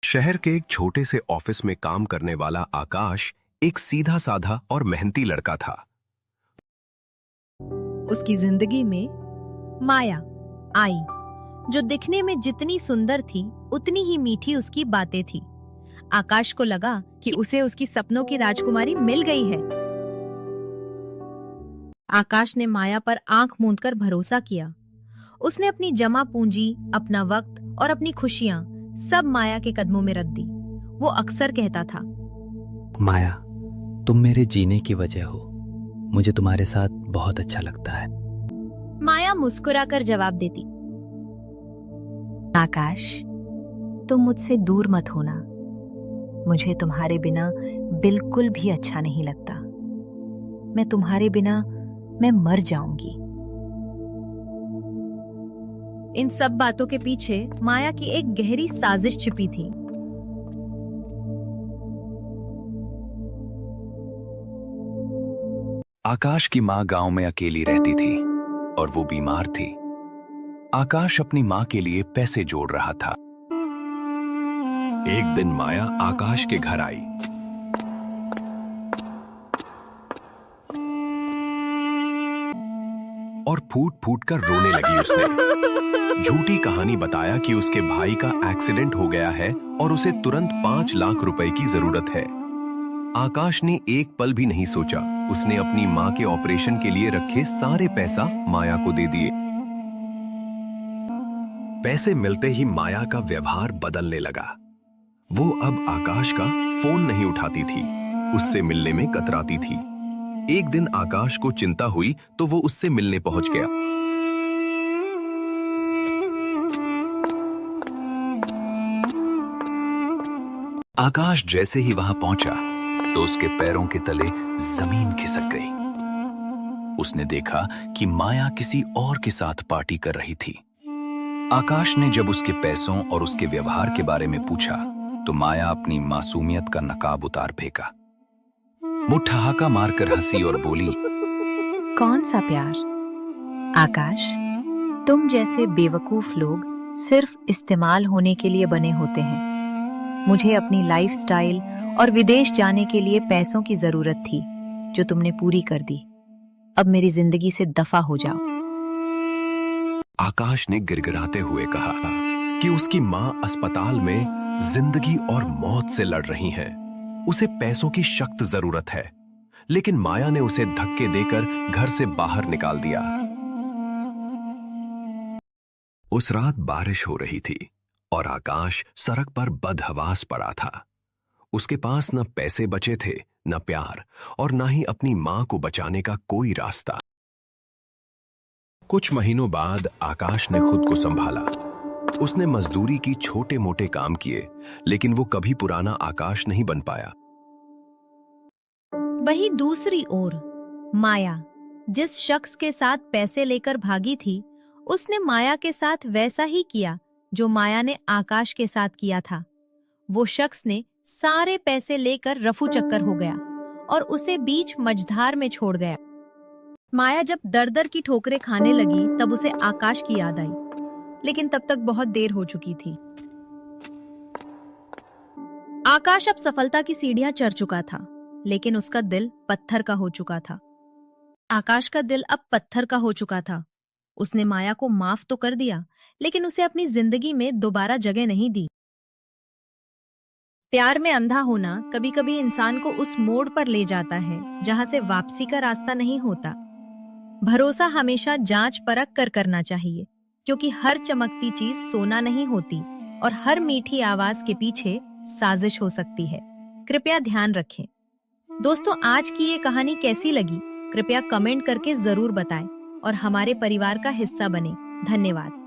शहर के एक छोटे से ऑफिस में काम करने वाला आकाश एक सीधा साधा और मेहनती लड़का था। उसकी जिंदगी में माया आई, जो दिखने में जितनी सुंदर थी उतनी ही मीठी उसकी बातें थी। आकाश को लगा कि उसे उसकी सपनों की राजकुमारी मिल गई है। आकाश ने माया पर आंख मूंदकर भरोसा किया। उसने अपनी जमा पूंजी, अपना वक्त और अपनी खुशियां सब माया के कदमों में रख दी। वो अक्सर कहता था, माया, तुम मेरे जीने की वजह हो। मुझे तुम्हारे साथ बहुत अच्छा लगता है। माया मुस्कुराकर जवाब देती, आकाश, तुम मुझसे दूर मत होना। मुझे तुम्हारे बिना बिल्कुल भी अच्छा नहीं लगता। मैं तुम्हारे बिना मैं मर जाऊंगी। इन सब बातों के पीछे माया की एक गहरी साजिश छिपी थी। आकाश की माँ गांव में अकेली रहती थी और वो बीमार थी। आकाश अपनी माँ के लिए पैसे जोड़ रहा था। एक दिन माया आकाश के घर आई। और फूट फूट कर रोने लगी। उसने झूठी कहानी बताया कि उसके भाई का एक्सीडेंट हो गया है और उसे तुरंत 5 लाख रुपए की जरूरत है। आकाश ने एक पल भी नहीं सोचा। उसने अपनी माँ के ऑपरेशन के लिए रखे सारे पैसा माया को दे दिए। पैसे मिलते ही माया का व्यवहार बदलने लगा। वो अब आकाश का फोन नहीं उठाती थी, उससे मिलने में कतराती थी। एक दिन आकाश को चिंता हुई तो वो उससे मिलने पहुंच गया। आकाश जैसे ही वहां पहुंचा तो उसके पैरों के तले जमीन खिसक गई। उसने देखा कि माया किसी और के साथ पार्टी कर रही थी। आकाश ने जब उसके पैसों और उसके व्यवहार के बारे में पूछा तो माया अपनी मासूमियत का नकाब उतार फेंका। वो ठहाका मारकर हंसी और बोली, कौन सा प्यार? आकाश, तुम जैसे बेवकूफ लोग सिर्फ इस्तेमाल होने के लिए बने होते हैं। मुझे अपनी लाइफस्टाइल और विदेश जाने के लिए पैसों की जरूरत थी, जो तुमने पूरी कर दी। अब मेरी जिंदगी से दफा हो जाओ। आकाश ने गिड़गिड़ाते हुए कहा कि उसकी माँ अस्पताल में जिंदगी और मौत से लड़ रही हैं। उसे पैसों की सख्त जरूरत है। लेकिन माया ने उसे धक्के देकर घर से बाहर निकाल दिया। उस रात बारिश हो रही थी और आकाश सड़क पर बदहवास पड़ा था। उसके पास न पैसे बचे थे, न प्यार, और न ही अपनी मां को बचाने का कोई रास्ता। कुछ महीनों बाद आकाश ने खुद को संभाला। उसने मजदूरी की, छोटे मोटे काम किए, लेकिन वो कभी पुराना आकाश नहीं बन पाया। वहीं दूसरी ओर माया जिस शख्स के साथ पैसे लेकर भागी थी, उसने माया के साथ वैसा ही किया जो माया ने आकाश के साथ किया था। वो शख्स ने सारे पैसे लेकर रफू चक्कर हो गया और उसे बीच मझधार में छोड़ गया। माया जब दर दर की ठोकरें खाने लगी तब उसे आकाश की याद आई, लेकिन तब तक बहुत देर हो चुकी थी। आकाश अब सफलता की सीढ़ियां चढ़ चुका था, लेकिन उसका दिल पत्थर का हो चुका था। आकाश का दिल अब पत्थर का हो चुका था। उसने माया को माफ तो कर दिया, लेकिन उसे अपनी जिंदगी में दोबारा जगह नहीं दी। प्यार में अंधा होना कभी कभी इंसान को उस मोड़ पर ले जाता है जहां से वापसी का रास्ता नहीं होता। भरोसा हमेशा जांच परख कर करना चाहिए, क्योंकि हर चमकती चीज सोना नहीं होती और हर मीठी आवाज के पीछे साजिश हो सकती है। कृपया ध्यान रखें। दोस्तों, आज की ये कहानी कैसी लगी? कृपया कमेंट करके जरूर बताएं और हमारे परिवार का हिस्सा बने। धन्यवाद।